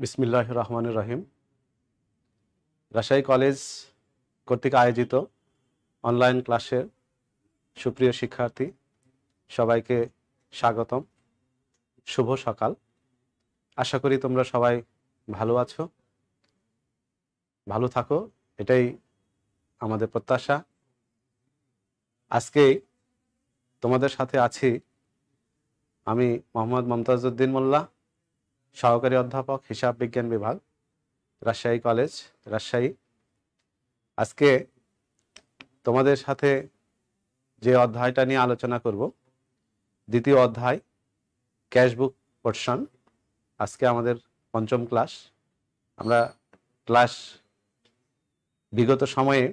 বিসমিল্লাহির রহমানির রহিম। রাজশাহী কলেজ কর্তৃক আয়োজিত অনলাইন ক্লাসের সুপ্রিয় শিক্ষার্থী সবাইকে স্বাগতম। শুভ সকাল। আশা করি তোমরা সবাই ভালো আছো, ভালো থাকো, এটাই আমাদের প্রত্যাশা। আজকে তোমাদের সাথে আছি আমি মোহাম্মদ মমতাজউদ্দিন মোল্লা, সহকারী অধ্যাপক, হিসাব বিজ্ঞান বিভাগ, রাজশাহী কলেজ, রাজশাহী। আজকে তোমাদের সাথে যে অধ্যায়টা নিয়ে আলোচনা করব, দ্বিতীয় অধ্যায়, ক্যাশবুক পোর্শন। আজকে আমাদের পঞ্চম ক্লাস। আমরা ক্লাস বিগত সময়ে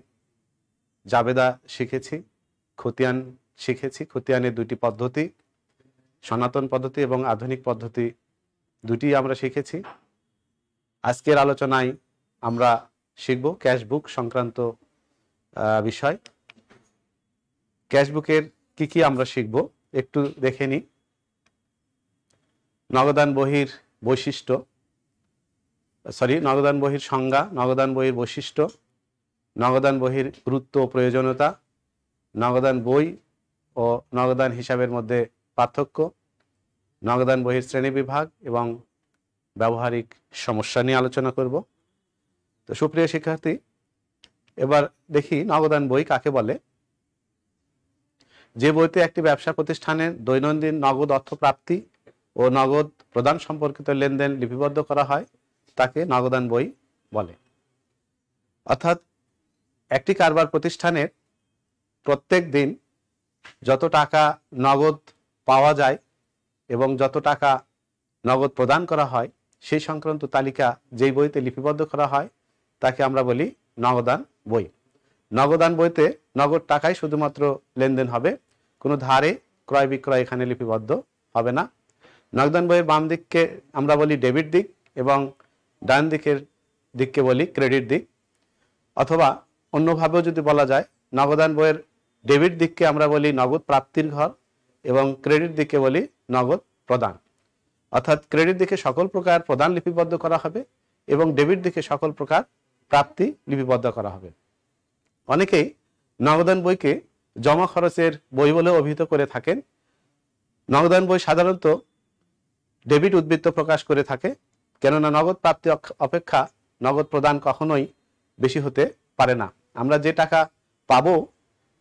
জাবেদা শিখেছি, খতিয়ান শিখেছি। খতিয়ানের দুটি পদ্ধতি, সনাতন পদ্ধতি এবং আধুনিক পদ্ধতি, দুটি আমরা শিখেছি। আজকের আলোচনায় আমরা শিখব ক্যাশবুক সংক্রান্ত বিষয়। ক্যাশবুকের কি কি আমরা শিখব একটু দেখে নিই। নগদান বহির বৈশিষ্ট্য, নগদান বহির সংজ্ঞা, নগদান বহির বৈশিষ্ট্য, নগদান বহির গুরুত্ব ও প্রয়োজনীয়তা, নগদান বই ও নগদান হিসাবের মধ্যে পার্থক্য, নগদান বহির শ্রেণীবিভাগ এবং ব্যবহারিক সমস্যা নিয়ে আলোচনা করব। তো সুপ্রিয় শিক্ষার্থী, এবার দেখি নগদান বই কাকে বলে। যে বইতে একটি ব্যবসা প্রতিষ্ঠানের দৈনন্দিন নগদ অর্থ প্রাপ্তি ও নগদ প্রদান সম্পর্কিত লেনদেন লিপিবদ্ধ করা হয় তাকে নগদান বই বলে। অর্থাৎ একটি কারবার প্রতিষ্ঠানের প্রত্যেক দিন যত টাকা নগদ পাওয়া যায় এবং যত টাকা নগদ প্রদান করা হয় সেই সংক্রান্ত তালিকা যেই বইতে লিপিবদ্ধ করা হয় তাকে আমরা বলি নগদান বই। নগদান বইতে নগদ টাকায় শুধুমাত্র লেনদেন হবে, কোনো ধারে ক্রয় বিক্রয় এখানে লিপিবদ্ধ হবে না। নগদান বইয়ের বাম দিককে আমরা বলি ডেবিট দিক এবং ডান দিককে বলি ক্রেডিট দিক। অথবা অন্যভাবেও যদি বলা যায়, নগদান বইয়ের ডেবিট দিককে আমরা বলি নগদ প্রাপ্তির ঘর এবং ক্রেডিট দিককে বলি নগদ প্রদান। অর্থাৎ ক্রেডিট দিকে সকল প্রকার প্রদান লিপিবদ্ধ করা হবে এবং ডেবিট দিকে সকল প্রকার প্রাপ্তি লিপিবদ্ধ করা হবে। অনেকেই নগদান বইকে জমা খরচের বই বলে অভিহিত করে থাকেন। নগদান বই সাধারণত ডেবিট উদ্বৃত্ত প্রকাশ করে থাকে, কেননা নগদ প্রাপ্তি অপেক্ষা নগদ প্রদান কখনোই বেশি হতে পারে না। আমরা যে টাকা পাবো,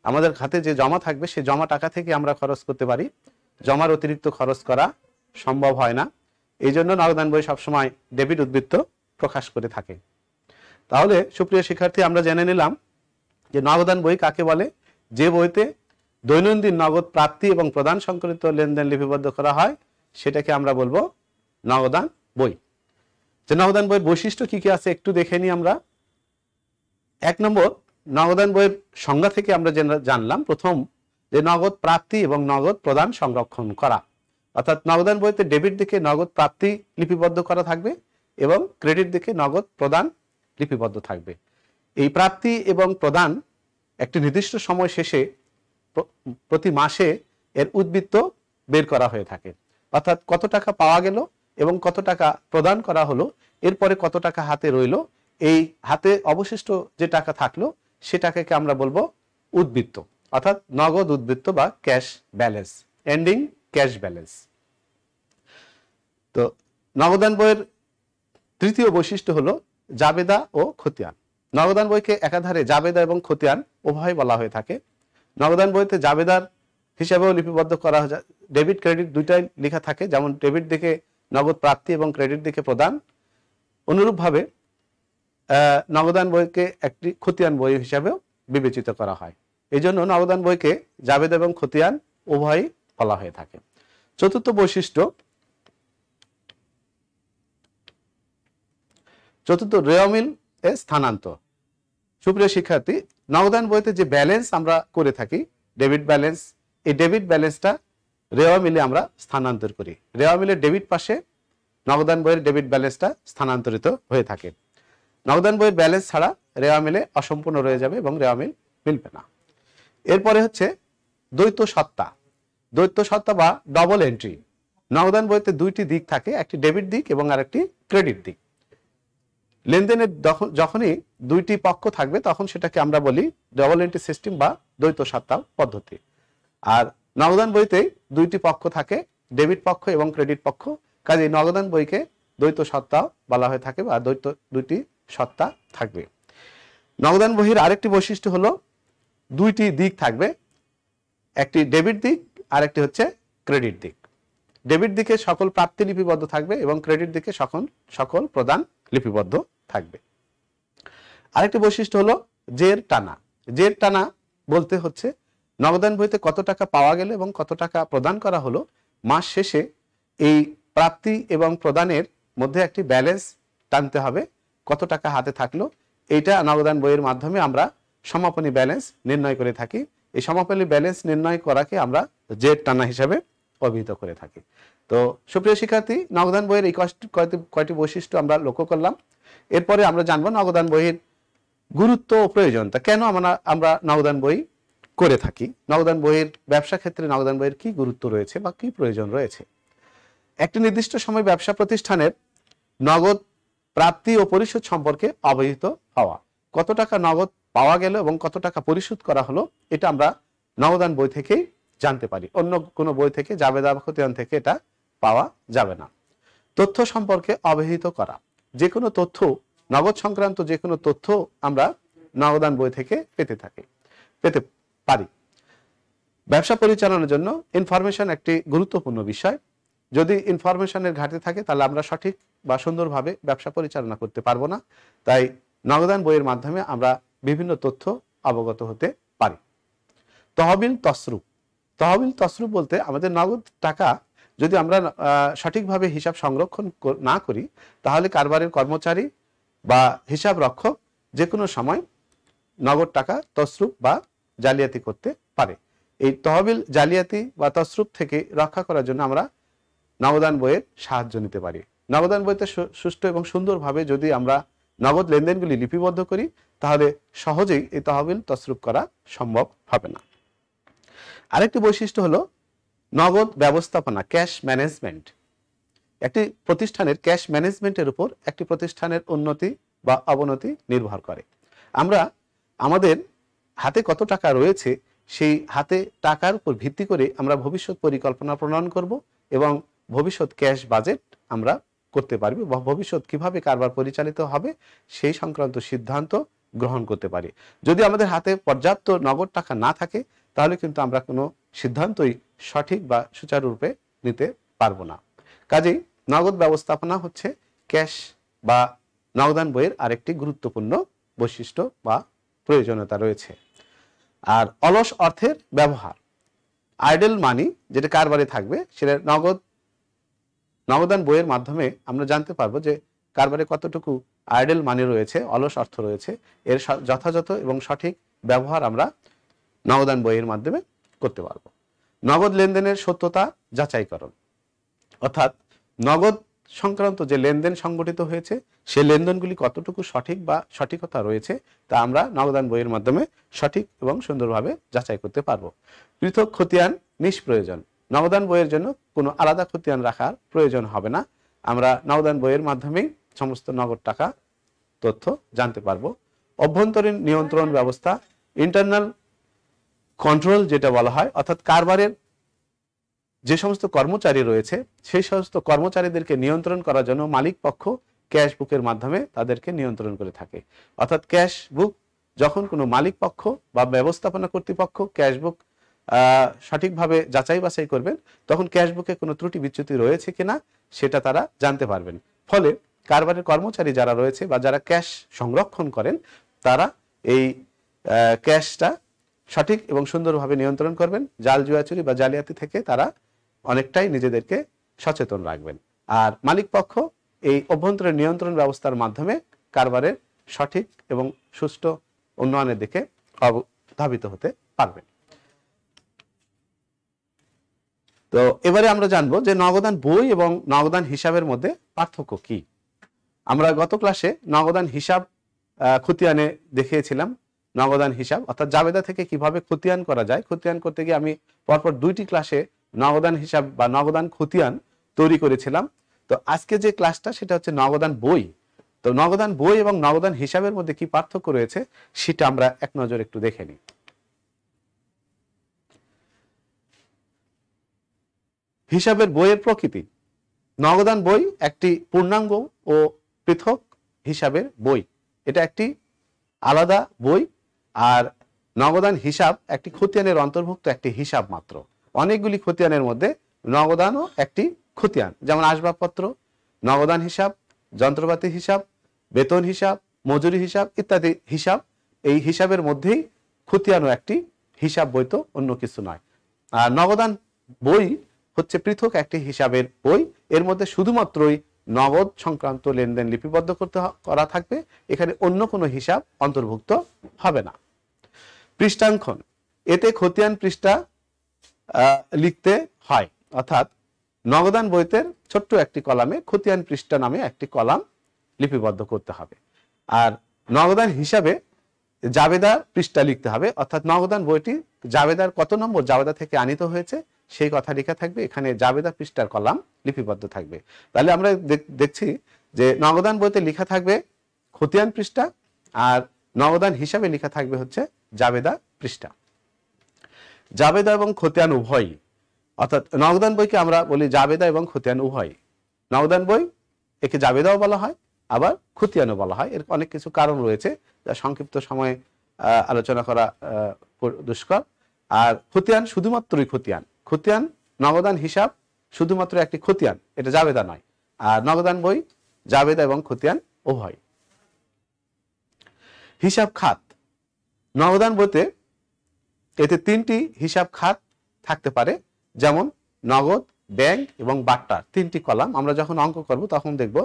আমাদের হাতে যে জমা থাকবে সেই জমা টাকা থেকে আমরা খরচ করতে পারি, জমার অতিরিক্ত খরচ করা সম্ভব হয় না। এই জন্য নগদান বই সবসময় ডেবিট উদ্বৃত্ত প্রকাশ করে থাকে। তাহলে সুপ্রিয় শিক্ষার্থী, আমরা জেনে নিলাম যে নগদান বই কাকে বলে। যে বইতে দৈনন্দিন নগদ প্রাপ্তি এবং প্রদান সংক্রান্ত লেনদেন লিপিবদ্ধ করা হয় সেটাকে আমরা বলবো নগদান বই। যে নগদান বইয়ের বৈশিষ্ট্য কি কি আছে একটু দেখে নিই আমরা। 1 নম্বর, নগদান বইয়ের সংজ্ঞা থেকে আমরা জানলাম প্রথম যে নগদ প্রাপ্তি এবং নগদ প্রদান সংরক্ষণ করা। অর্থাৎ নগদান বইতে ডেবিট দিকে নগদ প্রাপ্তি লিপিবদ্ধ করা থাকবে এবং ক্রেডিট দিকে নগদ প্রদান লিপিবদ্ধ থাকবে। এই প্রাপ্তি এবং প্রদান একটি নির্দিষ্ট সময় শেষে প্রতি মাসে এর উদ্বৃত্ত বের করা হয়ে থাকে। অর্থাৎ কত টাকা পাওয়া গেল এবং কত টাকা প্রদান করা হলো, এরপরে কত টাকা হাতে রইল, এই হাতে অবশিষ্ট যে টাকা থাকলো সে টাকাকে আমরা বলবো উদ্বৃত্ত, অর্থাৎ নগদ উদ্বৃত্ত বা cash balance, ending cash balance. তো নগদান বইয়ের তৃতীয় বৈশিষ্ট্য হলো জাবেদা ও খতিয়ান। নগদান বইকে একাধারে জাবেদা এবং খতিয়ান উভয় বলা হয়ে থাকে। নগদান বইতে জাবেদার হিসাবেও লিপিবদ্ধ করা যায়, ডেবিট ক্রেডিট দুইটাই লেখা থাকে, যেমন ডেবিট দিকে নগদ প্রাপ্তি এবং ক্রেডিট দিকে প্রদান। অনুরূপভাবে নগদান বইকে একটি খতিয়ান বই হিসাবেও বিবেচিত করা হয়। এই জন্য নগদান বইকে জাবেদা এবং খতিয়ান উভয়ই বলা হয়ে থাকে। চতুর্থ বৈশিষ্ট্য, রেওয়ামিল এ স্থানান্তর। সুপ্রিয় শিক্ষার্থী, নগদান বইতে যে ব্যালেন্স আমরা করে থাকি ডেবিট ব্যালেন্স, এই ডেবিট ব্যালেন্সটা রেওয়ামিলে আমরা স্থানান্তর করি। রেওয়ামিলের ডেবিট পাশে নগদান বইয়ের ডেবিট ব্যালেন্সটা স্থানান্তরিত হয়ে থাকে। নগদান বইয়ের ব্যালেন্স ছাড়া রেওয়ামিলে অসম্পূর্ণ রয়ে যাবে এবং রেওয়ামিল মিলবে না। এরপরে হচ্ছে দ্বৈত সত্তা। দ্বৈত সত্তা বা ডবল এন্ট্রি। নগদান বইতে দুইটি দিক থাকে, একটি ডেবিট দিক এবং আরেকটি ক্রেডিট দিক। লেনদেনের যখনই দুইটি পক্ষ থাকবে তখন সেটাকে আমরা বলি ডাবল এন্ট্রি সিস্টেম বা দ্বৈত সত্তা পদ্ধতি। আর নগদান বইতে দুইটি পক্ষ থাকে, ডেবিট পক্ষ এবং ক্রেডিট পক্ষ, কাজে নগদান বইকে দ্বৈত সত্তা বলা হয়ে থাকে বা দুইটি সত্তা থাকবে। নগদান বইয়ের আরেকটি বৈশিষ্ট্য হলো দুইটি দিক থাকবে, একটি ডেবিট দিক আর একটি হচ্ছে ক্রেডিট দিক। ডেবিট দিকে সকল প্রাপ্তি লিপিবদ্ধ থাকবে এবং ক্রেডিট দিকে সকল প্রদান লিপিবদ্ধ থাকবে। আরেকটি বৈশিষ্ট্য হলো জের টানা। জের টানা বলতে হচ্ছে নগদান বইতে কত টাকা পাওয়া গেল এবং কত টাকা প্রদান করা হলো, মাস শেষে এই প্রাপ্তি এবং প্রদানের মধ্যে একটি ব্যালেন্স টানতে হবে, কত টাকা হাতে থাকলো। এইটা নগদান বইয়ের মাধ্যমে আমরা সমাপনী ব্যালেন্স নির্ণয় করে থাকি। এই সমাপনী ব্যালেন্স নির্ণয় করাকে আমরা জের টানা হিসাবে অভিহিত করে থাকি। তো সুপ্রিয় শিক্ষার্থী, নগদান বইয়ের এই কয়টি বৈশিষ্ট্য আমরা লক্ষ্য করলাম। এরপরে আমরা জানবো নগদান বইয়ের গুরুত্ব ও প্রয়োজনতা, কেন আমরা নগদান বই করে থাকি, নগদান বইয়ের ব্যবসা ক্ষেত্রে নগদান বইয়ের কি গুরুত্ব রয়েছে বা কি প্রয়োজন রয়েছে। একটি নির্দিষ্ট সময় ব্যবসা প্রতিষ্ঠানের নগদ প্রাপ্তি ও পরিশোধ সম্পর্কে অবহিত হওয়া, কত টাকা নগদ পাওয়া গেল এবং কত টাকা পরিশোধ করা হলো, এটা আমরা নগদান বই থেকেই জানতে পারি, অন্য কোনো বই থেকে জাবেদা বা খতিয়ান থেকে এটা পাওয়া যাবে না। তথ্য সম্পর্কে অবহিত করা, যে কোনো তথ্য, নগদ সংক্রান্ত যে কোনো তথ্য আমরা নগদান বই থেকে পেতে পারি। ব্যবসা পরিচালনার জন্য ইনফরমেশন একটি গুরুত্বপূর্ণ বিষয়। যদি ইনফরমেশনের ঘাটতি থাকে তাহলে আমরা সঠিক বা সুন্দরভাবে ব্যবসা পরিচালনা করতে পারবো না। তাই নগদান বইয়ের মাধ্যমে আমরা বিভিন্ন তথ্য অবগত হতে পারি। তহবিল তসরুপ। তহবিল তসরুপ বলতে আমাদের নগদ টাকা যদি আমরা সঠিকভাবে হিসাব সংরক্ষণ না করি তাহলে কারবারের কর্মচারী বা হিসাব রক্ষক যে কোনো সময় নগদ টাকা তসরুপ বা জালিয়াতি করতে পারে। এই তহবিল জালিয়াতি বা তসরুপ থেকে রক্ষা করার জন্য আমরা নগদান বইয়ের সাহায্য নিতে পারি। নগদান বইতে সুষ্ঠু এবং সুন্দরভাবে যদি আমরা নগদ লেনদেনগুলি লিপিবদ্ধ করি তাহলে সহজেই এই তহবিল তসরুপ করা সম্ভব হবে না। আরেকটি বৈশিষ্ট্য হলো নগদ ব্যবস্থাপনা, ক্যাশ ম্যানেজমেন্ট। একটি প্রতিষ্ঠানের ক্যাশ ম্যানেজমেন্টের উপর একটি প্রতিষ্ঠানের উন্নতি বা অবনতি নির্ভর করে। আমরা আমাদের হাতে কত টাকা রয়েছে সেই হাতে টাকার উপর ভিত্তি করে আমরা ভবিষ্যৎ পরিকল্পনা প্রণয়ন করব এবং ভবিষ্যৎ ক্যাশ বাজেট আমরা করতে পারবো বা ভবিষ্যৎ কিভাবে কারবার পরিচালিত হবে সেই সংক্রান্ত সিদ্ধান্ত গ্রহণ করতে পারি। যদি আমাদের হাতে পর্যাপ্ত নগদ টাকা না থাকে তাহলে কিন্তু আমরা কোনো সিদ্ধান্তই সঠিক বা সুচারুরূপে নিতে পারবো না। কাজেই নগদ ব্যবস্থাপনা হচ্ছে ক্যাশ বা নগদান বইয়ের আরেকটি গুরুত্বপূর্ণ বৈশিষ্ট্য বা প্রয়োজনীয়তা রয়েছে। আর অলস অর্থের ব্যবহার, আইডল মানি যেটা কারবারে থাকবে সেটা নগদান বইয়ের মাধ্যমে আমরা জানতে পারবো যে কারবারে কতটুকু আইডল মানি রয়েছে, অলস অর্থ রয়েছে, এর যথাযথ এবং সঠিক ব্যবহার আমরা নগদান বইয়ের মাধ্যমে করতে পারবো। নগদ লেনদেনের সত্যতা যাচাইকরণ, অর্থাৎ নগদ সংক্রান্ত যে লেনদেন সংগঠিত হয়েছে সে লেনদেনগুলি কতটুকু সঠিক বা সঠিকতা রয়েছে তা আমরা নগদান বইয়ের মাধ্যমে সঠিক এবং সুন্দরভাবে যাচাই করতে পারবো। পৃথক খতিয়ান নিষ্প্রয়োজন, নগদান বইয়ের জন্য কোনো আলাদা খতিয়ান রাখার প্রয়োজন হবে না, আমরা নগদান বইয়ের মাধ্যমেই সমস্ত নগদ টাকা তথ্য জানতে পারবো। অভ্যন্তরীণ নিয়ন্ত্রণ ব্যবস্থা, ইন্টারনাল কন্ট্রোল যেটা বলা হয়, অর্থাৎ কারবারের যে সমস্ত কর্মচারী রয়েছে সেই সমস্ত কর্মচারীদেরকে নিয়ন্ত্রণ করার জন্য মালিক পক্ষ ক্যাশ বুকের মাধ্যমে তাদেরকে নিয়ন্ত্রণ করে থাকে। অর্থাৎ ক্যাশ বুক যখন কোনো মালিক পক্ষ বা ব্যবস্থাপনা কর্তৃপক্ষ ক্যাশ বুক সঠিকভাবে যাচাই বাছাই করবেন তখন ক্যাশ বুকে কোনো ত্রুটি বিচ্যুতি রয়েছে কিনা সেটা তারা জানতে পারবেন। ফলে কারবারের কর্মচারী যারা রয়েছে বা যারা ক্যাশ সংরক্ষণ করেন তারা এই ক্যাশটা সঠিক এবং সুন্দরভাবে নিয়ন্ত্রণ করবেন, জাল জুয়াচুরি বা জালিয়াতি থেকে তারা অনেকটাই নিজেদেরকে সচেতন রাখবেন। আর মালিক পক্ষ এই অভ্যন্তরীণ নিয়ন্ত্রণ ব্যবস্থার মাধ্যমে কারবারের সঠিক এবং সুষ্ঠু উন্নয়নের দিকে ধাবিত হতে পারবেন। তো এবারে আমরা জানবো যে নগদান বই এবং নগদান হিসাবের মধ্যে পার্থক্য কি। আমরা গত ক্লাসে নগদান হিসাব খতিয়ানে দেখিয়েছিলাম নগদান হিসাব অর্থাৎ জাবেদা থেকে কিভাবে খতিয়ান করা যায়। খতিয়ান করতে গিয়ে আমি পরপর দুইটি ক্লাসে নগদান হিসাব বা নগদান খতিয়ান তৈরি করেছিলাম। তো আজকে যে ক্লাসটা সেটা হচ্ছে নগদান বই। তো নগদান বই এবং নগদান হিসাবের মধ্যে কি পার্থক্য রয়েছে সেটা আমরা এক নজর একটু দেখে নিই। হিসাবের বইয়ের প্রকৃতি। নগদান বই একটি পূর্ণাঙ্গ ও পৃথক হিসাবের বই, এটা একটি আলাদা বই। আর নগদান হিসাব একটি খতিয়ানের অন্তর্ভুক্ত একটি হিসাব মাত্র। অনেকগুলি খতিয়ানের মধ্যে নগদানও একটি খতিয়ান, যেমন আসবাবপত্র, নগদান হিসাব, যন্ত্রপাতি হিসাব, বেতন হিসাব, মজুরি হিসাব ইত্যাদি হিসাব। এই হিসাবের মধ্যেই খতিয়ানও একটি হিসাব বই, তো অন্য কিছু নয়। আর নগদান বই হচ্ছে পৃথক একটি হিসাবের বই, এর মধ্যে শুধুমাত্রই নগদ সংক্রান্ত লেনদেন লিপিবদ্ধ করা থাকবে, এখানে অন্য কোনো হিসাব অন্তর্ভুক্ত হবে না। পৃষ্ঠাঙ্কন, এতে খতিয়ান পৃষ্ঠা লিখতে হয়, অর্থাৎ নগদান বইতে ছোট্ট একটি কলামে খতিয়ান পৃষ্ঠা নামে একটি কলাম লিপিবদ্ধ করতে হবে। আর নগদান হিসাবে জাবেদা পৃষ্ঠা লিখতে হবে, অর্থাৎ নগদান বইটি জাবেদার কত নম্বর জাবেদা থেকে আনিত হয়েছে সেই কথা লেখা থাকবে, এখানে জাবেদা পৃষ্ঠার কলাম লিপিবদ্ধ থাকবে। তাহলে আমরা দেখছি যে নগদান বইতে লেখা থাকবে খতিয়ান পৃষ্ঠা, আর নগদান হিসাবে লেখা থাকবে হচ্ছে জাবেদা পৃষ্ঠা। জাবেদা এবং খতিয়ান উভয়ই, অর্থাৎ নগদান বইকে আমরা বলি জাবেদা এবং খতিয়ান উভয়। নগদান বই একে জাবেদাও বলা হয়, আবার খতিয়ানও বলা হয়। এর অনেক কিছু কারণ রয়েছে যা সংক্ষিপ্ত সময়ে আলোচনা করা দুষ্কর। আর খতিয়ান শুধুমাত্রই খতিয়ান, খতিয়ান নগদান হিসাব শুধুমাত্র একটি খতিয়ান, এটা জাবেদা নয়। আর নগদান বই জাবেদা এবং খতিয়ান উভয়। হিসাব খাত, নগদান বইতে এতে তিনটি হিসাব খাত থাকতে পারে, যেমন নগদ, ব্যাংক এবং বাট্টার তিনটি কলাম। আমরা যখন অঙ্ক করব তখন দেখব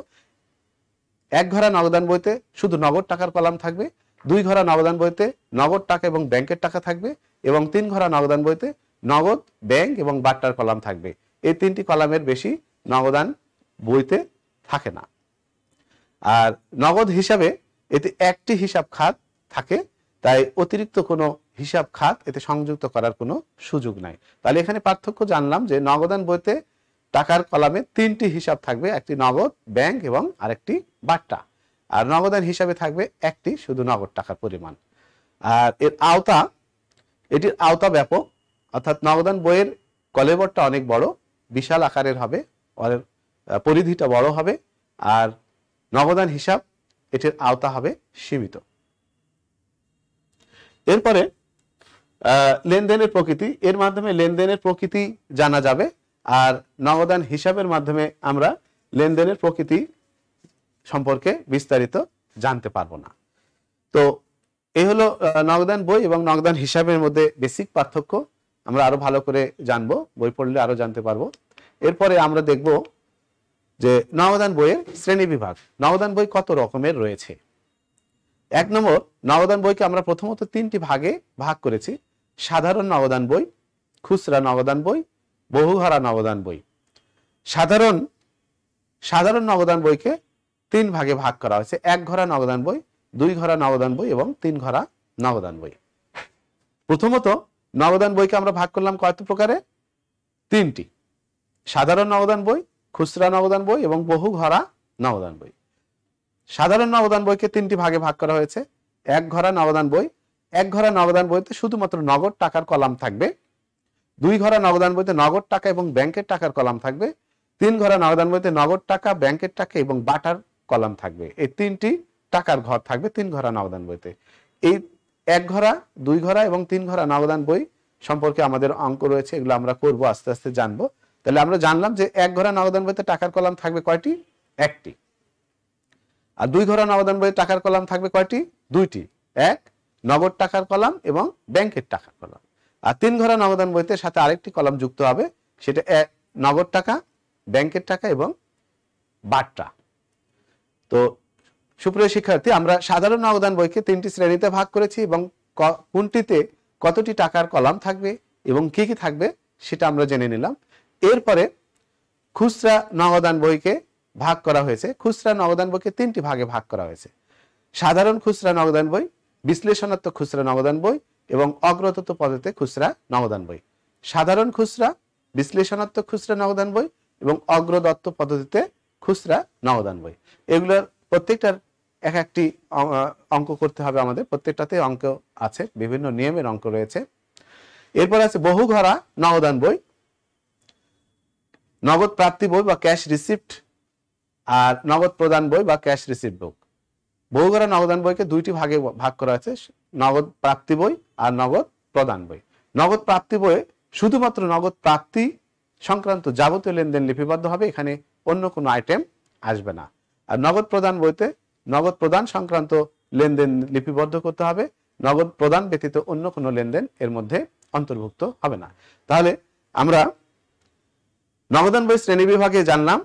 এক ঘরা নগদান বইতে শুধু নগদ টাকার কলাম থাকবে, দুই ঘরা নগদান বইতে নগদ টাকা এবং ব্যাংকের টাকা থাকবে, এবং তিন ঘরা নগদান বইতে নগদ, ব্যাংক এবং বাট্টার কলাম থাকবে। এই তিনটি কলামের বেশি নগদান বইতে থাকে না। আর নগদ হিসাবে এতে একটি হিসাব খাত থাকে, তাই অতিরিক্ত কোনো হিসাব খাত এতে সংযুক্ত করার কোনো সুযোগ নাই। তাহলে এখানে পার্থক্য জানলাম যে নগদান বইতে টাকার কলামে তিনটি হিসাব থাকবে, একটি নগদ, ব্যাংক এবং আরেকটি বাট্টা। আর নগদান হিসাবে থাকবে একটি, শুধু নগদ টাকার পরিমাণ। আর এটির আওতা ব্যাপক, অর্থাৎ নগদান বইয়ের কলেবরটা অনেক বড়, বিশাল আকারের হবে, পরিধিটা বড় হবে। আর নগদান হিসাব এটির আওতা হবে সীমিত। এরপরে লেনদেনের প্রকৃতি, এর মাধ্যমে লেনদেনের প্রকৃতি জানা যাবে। আর নগদান হিসাবের মাধ্যমে আমরা লেনদেনের প্রকৃতি সম্পর্কে বিস্তারিত জানতে পারবো না। তো এই হলো নগদান বই এবং নগদান হিসাবের মধ্যে বেসিক পার্থক্য। আমরা আরো ভালো করে জানবো, বই পড়লে আরো জানতে পারবো। এরপরে আমরা দেখব যে নগদান বইয়ের শ্রেণী বিভাগ, নগদান বই কত রকমের রয়েছে। এক নম্বর, নগদান বইকে আমরা প্রথমত তিনটি ভাগে ভাগ করেছি: সাধারণ নগদান বই, খুচরা নগদান বই, বহুঘরা নগদান বই। সাধারণ নগদান বইকে তিন ভাগে ভাগ করা হয়েছে: এক ঘরা নগদান বই, দুই ঘরা নগদান বই এবং তিন ঘরা নগদান বই। প্রথমত নগদান বইকে আমরা ভাগ করলাম কত প্রকারে? তিনটি: সাধারণ নগদান বই, খুচরা নগদান বই এবং বহুঘরা নগদান বই। সাধারণ নগদান বইকে তিনটি ভাগে ভাগ করা হয়েছে: এক ঘরা নগদান বই, এক ঘরা নগদান বইতে শুধুমাত্র নগদ টাকার কলাম থাকবে, দুই ঘরা নগদান বইতে নগদ টাকা এবং ব্যাংকের টাকার কলাম থাকবে, তিন ঘরা নগদান বইতে নগদ টাকা, ব্যাংকের টাকা এবং বাটার কলাম থাকবে। এই তিনটি টাকার ঘর থাকবে তিন ঘরা নগদান বইতে। এই এক ঘরা, দুই ঘরা এবং তিন ঘরা নগদান বই সম্পর্কে আমাদের অঙ্ক রয়েছে, এগুলো আমরা করব, আস্তে আস্তে জানবো। তাহলে আমরা জানলাম যে এক ঘরা নগদান বইতে টাকার কলাম থাকবে কয়টি? একটি। আর দুই ঘরা নগদান বইতে টাকার কলাম থাকবে কয়টি? দুইটি। এক নগদ টাকার কলাম এবং ব্যাংকের টাকার কলাম। আর তিন ঘরা নগদান বইতে সাথে আরেকটি কলাম যুক্ত হবে, সেটা নগদ টাকা, ব্যাংকের টাকা এবং বাট্টা। তো সুপ্রিয় শিক্ষার্থী, আমরা সাধারণ নগদান বইকে তিনটি শ্রেণীতে ভাগ করেছি এবং কোনটিতে কতটি টাকার কলাম থাকবে এবং কি কি থাকবে সেটা আমরা জেনে নিলাম। এরপরে খুচরা নগদান বইকে ভাগ করা হয়েছে। খুচরা নগদান বইকে তিনটি ভাগে ভাগ করা হয়েছে: সাধারণ খুচরা নগদান বই, বিশ্লেষণাত্মক খুচরা নগদান বই এবং অগ্রতত্ত্ব পদ্ধতিতে খুচরা নগদান বই। সাধারণ খুচরা, বিশ্লেষণাত্মক খুচরা নগদান বই এবং অগ্রদত্ত পদ্ধতিতে খুচরা নগদান বই। এগুলোর প্রত্যেকটার এক একটি অঙ্ক করতে হবে আমাদের, প্রত্যেকটাতে অঙ্ক আছে, বিভিন্ন নিয়মের অঙ্ক রয়েছে। এরপর আছে বহুঘরা নগদান বই, নগদ প্রাপ্তি বই বা ক্যাশ রিসিপ্ট, আর নগদ প্রদান বই বা ক্যাশ রিসিপ্ট বুক। বহুঘরা নগদান বইকে দুইটি ভাগে ভাগ করা আছে, নগদ প্রাপ্তি বই আর নগদ প্রদান বই। নগদ প্রাপ্তি বইয়ে শুধুমাত্র নগদ প্রাপ্তি সংক্রান্ত যাবতীয় লেনদেন লিপিবদ্ধ হবে, এখানে অন্য কোনো আইটেম আসবে না। আর নগদ প্রদান বইতে নগদ প্রদান সংক্রান্ত লেনদেন লিপিবদ্ধ করতে হবে, নগদ প্রদান ব্যতীত অন্য কোনো লেনদেন এর মধ্যে অন্তর্ভুক্ত হবে না। তাহলে আমরা নগদান বই শ্রেণী বিভাগে জানলাম।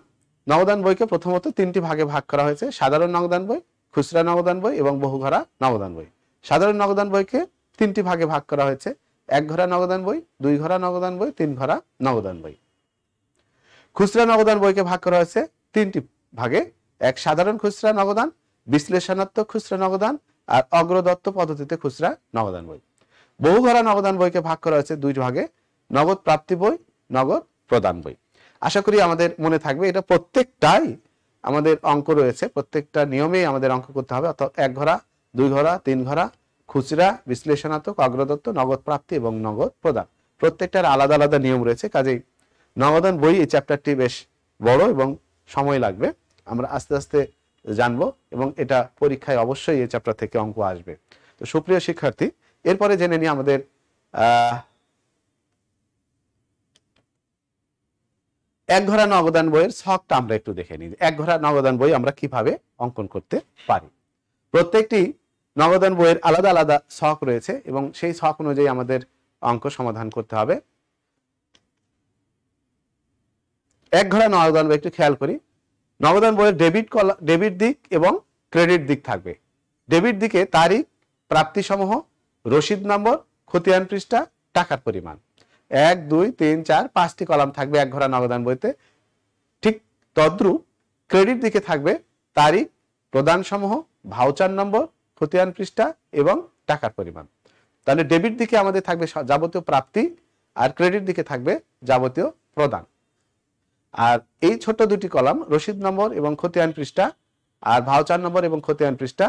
নগদান বইকে প্রথমত তিনটি ভাগে ভাগ করা হয়েছে, সাধারণ নগদান বই, খুচরা নগদান বই এবং বহুঘরা নগদান বই। সাধারণ নগদান বইকে তিনটি ভাগে ভাগ করা হয়েছে, এক ঘরা নগদান বই, দুই ঘরা নগদান বই, তিন ঘরা নগদান বই। খুচরা নগদান বইকে ভাগ করা হয়েছে তিনটি ভাগে, এক সাধারণ খুচরা নগদান, বিশ্লেষণাত্মক খুচরা নগদান আর অগ্রদত্ত পদ্ধতিতে খুচরা নগদান বই। বহুঘরা নগদান বইকে ভাগ করা হয়েছে দুই ভাগে, নগদ প্রাপ্তি বই, নগদ প্রদান বই। আশা করি আমাদের মনে থাকবে, এটা প্রত্যেকটাই আমাদের অঙ্ক রয়েছে, প্রত্যেকটা নিয়মেই আমাদের অঙ্ক করতে হবে। অর্থাৎ এক ঘরা, দুই ঘরা, তিন ঘরা, খুচরা, বিশ্লেষণাত্মক, অগ্রদত্ত, নগদ প্রাপ্তি এবং নগদ প্রদান, প্রত্যেকটার আলাদা আলাদা নিয়ম রয়েছে। কাজেই নগদান বই এই চ্যাপ্টারটি বেশ বড় এবং সময় লাগবে, আমরা আস্তে আস্তে জানবো এবং এটা পরীক্ষায় অবশ্যই এই চ্যাপ্টার থেকে অঙ্ক আসবে। তো সুপ্রিয় শিক্ষার্থী, এরপরে জেনে নিই আমাদের এক ঘরা নগদান বইয়ের ছকটা আমরা একটু দেখে নিই। এক ঘরা নগদান বই আমরা কিভাবে অঙ্কন করতে পারি। প্রত্যেকটি নগদান বইয়ের আলাদা আলাদা ছক রয়েছে এবং সেই ছক অনুযায়ী আমাদের অঙ্ক সমাধান করতে হবে। এক ঘরা নগদান বই একটু খেয়াল করি। নগদান বইয়ের ডেবিট দিক এবং ক্রেডিট দিক থাকবে। ডেবিট দিকে তারিখ, প্রাপ্তি সমূহ, রসিদ নম্বর, খতিয়ান পৃষ্ঠা, টাকার পরিমাণ, 1, 2, 3, 4 5টি কলাম থাকবে এক ঘরা নগদান বইতে। ঠিক তদ্রূপ ক্রেডিট দিকে থাকবে তারিখ, প্রদান সমূহ, ভাউচার নম্বর, খতিয়ান পৃষ্ঠা এবং টাকার পরিমাণ। তাহলে ডেবিট দিকে আমাদের থাকবে যাবতীয় প্রাপ্তি আর ক্রেডিট দিকে থাকবে যাবতীয় প্রদান। আর এই ছোট দুটি কলাম রসিদ নম্বর এবং খতিয়ান পৃষ্ঠা আর ভাউচার নম্বর এবং খতিয়ান পৃষ্ঠা,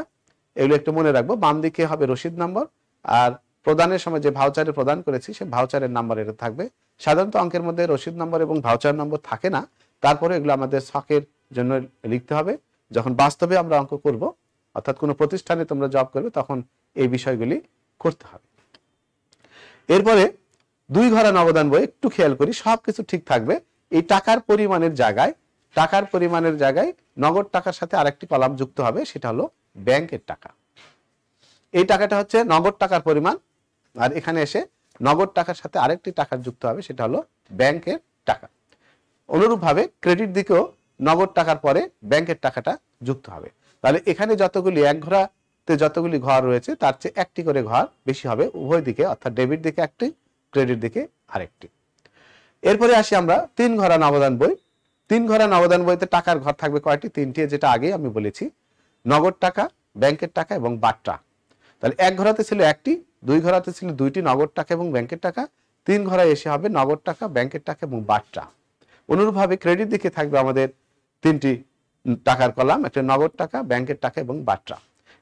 এগুলো একটু মনে রাখবো। বাম দিকে হবে রসিদ নম্বর আর প্রদানের সময় যে ভাউচারে প্রদান করেছি সে ভাউচারের নাম্বার এটা থাকবে। সাধারণত অঙ্কের মধ্যে রসিদ নম্বর এবং ভাউচার নম্বর থাকে না, তারপরে এগুলো আমাদের ছকের জন্য লিখতে হবে। যখন বাস্তবে আমরা অঙ্ক করব, অর্থাৎ কোনো প্রতিষ্ঠানে তোমরা জব করবে, তখন এই বিষয়গুলি করতে হবে। এরপরে দুই ঘরা নগদান বই একটু খেয়াল করি, সবকিছু ঠিক থাকবে। এই টাকার পরিমাণের জায়গায় নগদ টাকার সাথে আরেকটি কলাম যুক্ত হবে, সেটা হলো ব্যাংকের টাকা। এই টাকাটা হচ্ছে নগদ টাকার পরিমাণ, আর এখানে এসে নগদ টাকার সাথে আরেকটি টাকা যুক্ত হবে, সেটা হলো ব্যাংকের টাকা। অনুরূপভাবে ক্রেডিট দিকেও নগদ টাকার পরে ব্যাংকের টাকাটা যুক্ত হবে। তাহলে এখানে যতগুলি এক ঘরাতে যতগুলি ঘর রয়েছে তার চেয়ে একটি করে ঘর বেশি হবে উভয় দিকে, অর্থাৎ ডেবিট দিকে একটি, ক্রেডিট দিকে আরেকটি। এরপরে আসি আমরা তিন ঘরা নগদান বই। তিন ঘরা নগদান বইতে টাকার ঘর থাকবে কয়টি? তিনটি, যেটা আগেই আমি বলেছি, নগদ টাকা, ব্যাংকের টাকা এবং বাট্টা। তাহলে এক ঘরাতে ছিল একটি, দুই ঘরাতে ছিল দুইটি নগদ টাকা এবং ব্যাংকের টাকা, তিন ঘরায় এসে হবে নগদ টাকা, ব্যাংকের টাকা এবং বাট্টা। অনুরূপভাবে ক্রেডিট দিকে থাকবে আমাদের তিনটি টাকার কলাম, একটা নগদ টাকা, ব্যাংকের টাকা এবং বাট্টা।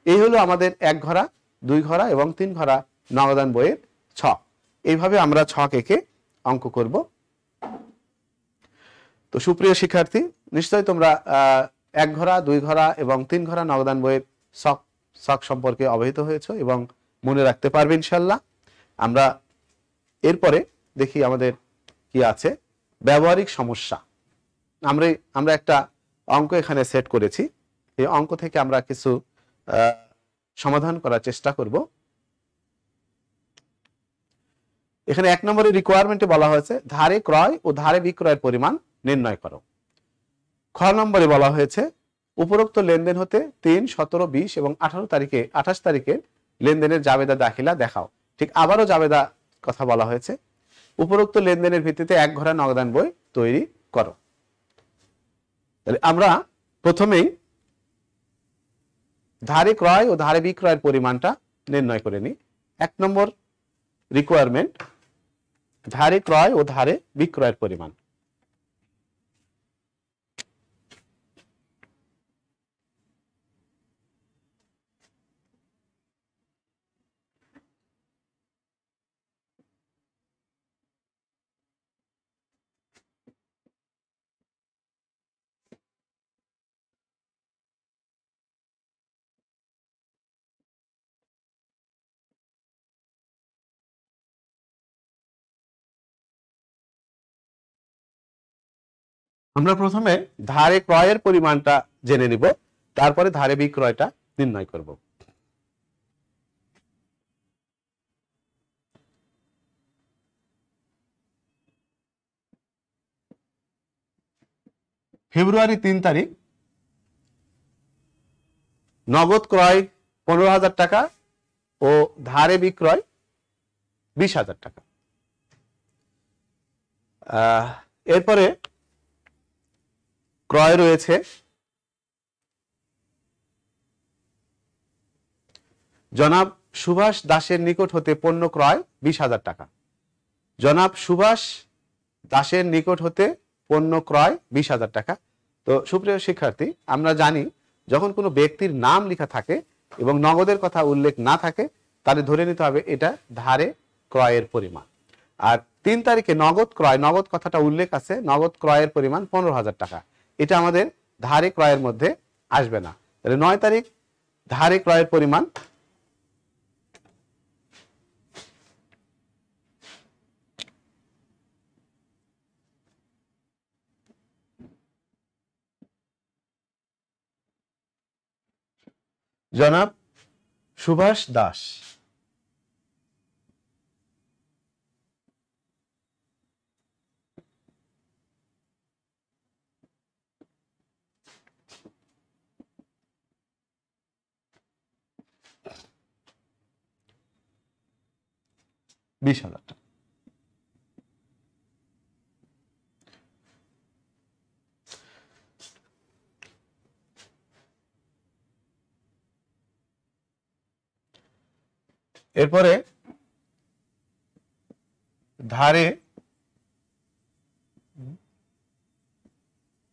এই হলো আমাদের এক ঘরা, দুই ঘরা এবং তিন ঘরা নগদান বইয়ের ছক। এইভাবে আমরা ছক এঁকে অঙ্ক করব। তো সুপ্রিয় শিক্ষার্থী, নিশ্চয়ই তোমরা এক ঘরা, দুই ঘরা এবং তিন ঘরা নগদান বইয়ের ছক সম্পর্কে অবহিত হয়েছে এবং মনে রাখতে পারবে ইনশাল্লাহ। আমরা এরপরে দেখি আমাদের কি আছে, ব্যবহারিক সমস্যা। আমরা একটা অঙ্ক এখানে সেট করেছি, এই অঙ্ক থেকে আমরা কিছু সমাধান করার চেষ্টা করব। এখানে এক নম্বরের রিকোয়ারমেন্টে বলা হয়েছে ধারে ক্রয় ও ধারে বিক্রয়ের পরিমাণ নির্ণয় করো। খ নম্বরে বলা হয়েছে উপরোক্ত লেনদেন হতে 3, 17, 20 এবং 28 তারিখে লেনদেনের জাবেদা দাখিলা দেখাও। ঠিক আবারও জাবেদা কথা বলা হয়েছে। উপরোক্ত লেনদেনের ভিত্তিতে এক ঘরা নগদান বই তৈরি করো। তাহলে আমরা প্রথমেই ধারে ক্রয় ও ধারে বিক্রয়ের পরিমাণটা নির্ণয় করে নিই। এক নম্বর রিকোয়ারমেন্ট, ধারে ক্রয় ও ধারে বিক্রয়ের পরিমাণ। আমরা প্রথমে ধারে ক্রয়ের পরিমাণটা জেনে নিব, তারপরে ধারে বিক্রয়টা নির্ণয় করব। ফেব্রুয়ারি 3 তারিখ নগদ ক্রয় 15,000 টাকা ও ধারে বিক্রয় 20,000 টাকা। এরপরে ক্রয় রয়েছে জনাব সুভাষ দাসের নিকট হতে পণ্য ক্রয় 20,000 টাকা। জনাব সুভাষ দাসের নিকট হতে পণ্য ক্রয় 20,000 টাকা। তো সুপ্রিয় শিক্ষার্থী, আমরা জানি যখন কোনো ব্যক্তির নাম লেখা থাকে এবং নগদের কথা উল্লেখ না থাকে, তাহলে ধরে নিতে হবে এটা ধারে ক্রয়ের পরিমাণ। আর 3 তারিখে নগদ ক্রয়, নগদ কথাটা উল্লেখ আছে, নগদ ক্রয়ের পরিমাণ 15,000 টাকা, এটা আমাদের ধারে ক্রয়ের মধ্যে আসবে না। তাহলে 9 তারিখ ধারে ক্রয়ের পরিমাণ জনাব সুভাষ দাস $20,000 টাকা। এরপরে ধারে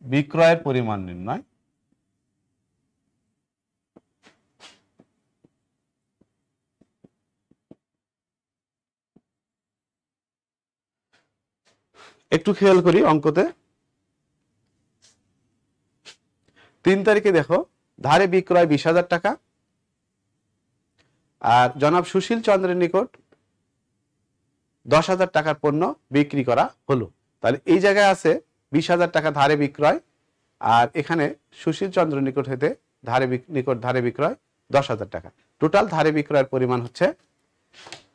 বিক্রয়ের পরিমাণ নির্ণয়। একটু খেয়াল করি অঙ্কতে। 3 তারিখে দেখো ধারে বিক্রয় 20,000 টাকা আর জনাব সুশীল চন্দ্রের নিকট 10,000 টাকার পণ্য বিক্রি করা হলো। তাহলে এই জায়গায় আছে 20,000 টাকা ধারে বিক্রয়, আর এখানে সুশীল চন্দ্র নিকট হতে ধারে বিক্রয় 10,000 টাকা। টোটাল ধারে বিক্রয়ের পরিমাণ হচ্ছে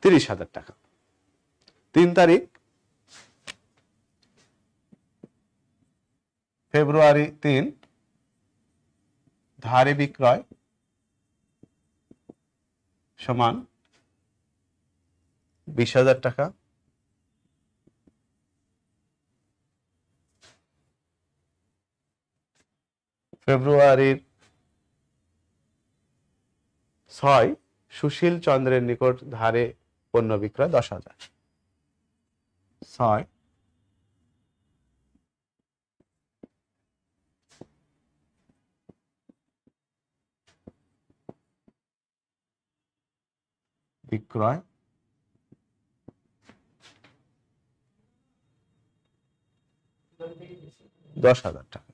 30,000 টাকা। 3 তারিখ ফেব্রুয়ারি 3 ধারে বিক্রয় সমান 20,000 টাকা। ফেব্রুয়ারির 6 সুশীল চন্দ্রের নিকট ধারে পণ্য বিক্রয় 10,000। 6 বিক্রয় 10,000 টাকা।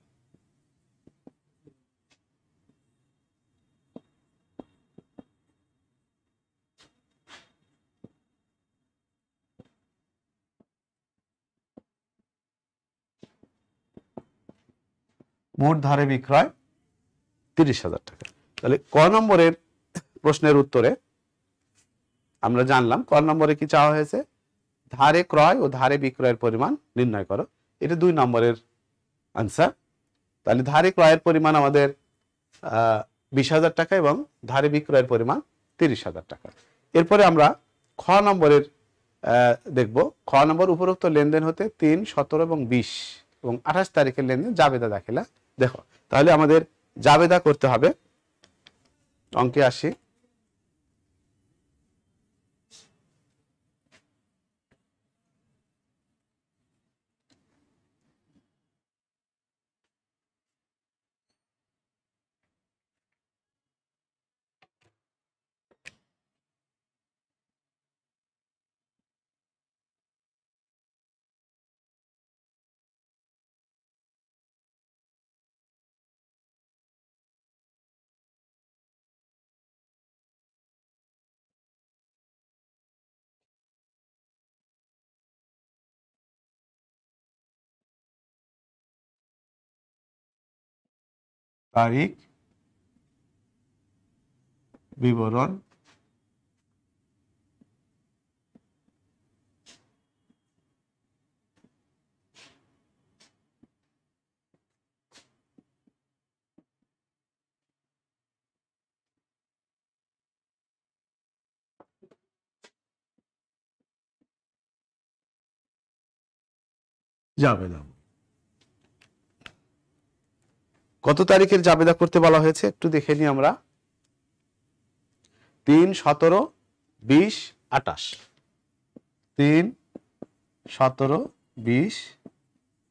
মোট ধারে বিক্রয় 30,000 টাকা। তাহলে ক নম্বরের প্রশ্নের উত্তরে আমরা জানলাম ক নম্বরে কি চাওয়া হয়েছে, ধারে ক্রয় ও ধারে বিক্রয়ের পরিমাণ নির্ণয় করো। এটা 2 নম্বরের আনসার। তাহলে ধারে ক্রয়ের পরিমাণ আমাদের 20,000 টাকা এবং ধারে বিক্রয়ের পরিমাণ 30,000 টাকা। এরপরে আমরা খ নম্বরের দেখব। খ নম্বর উপরোক্ত লেনদেন হতে 3, 17 এবং 20 এবং 28 তারিখের লেনদেন জাবেদা দাখিলা দেখো। তাহলে আমাদের জাবেদা করতে হবে। অঙ্কে আসি। তারিখ বিবরণ জাবেদা। কত তারিখের জাবেদা করতে বলা হয়েছে একটু দেখে নিই আমরা। 3, 17, 20, 28। 3, 17, 20,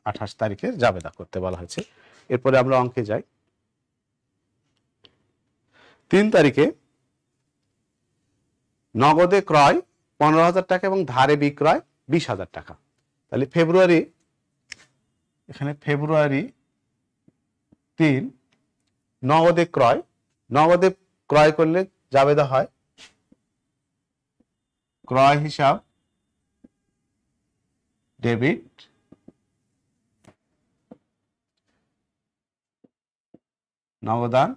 28 তারিখের জাবেদা করতে বলা হয়েছে। এরপরে আমরা অঙ্কে যাই। 3 তারিখে নগদে ক্রয় 15,000 টাকা এবং ধারে বিক্রয় 20,000 টাকা। তাহলে ফেব্রুয়ারি, এখানে ফেব্রুয়ারি 3 নগদে ক্রয়, নগদে ক্রয় করলে জাবেদা হয় ক্রয় হিসাব ডেবিট, নগদান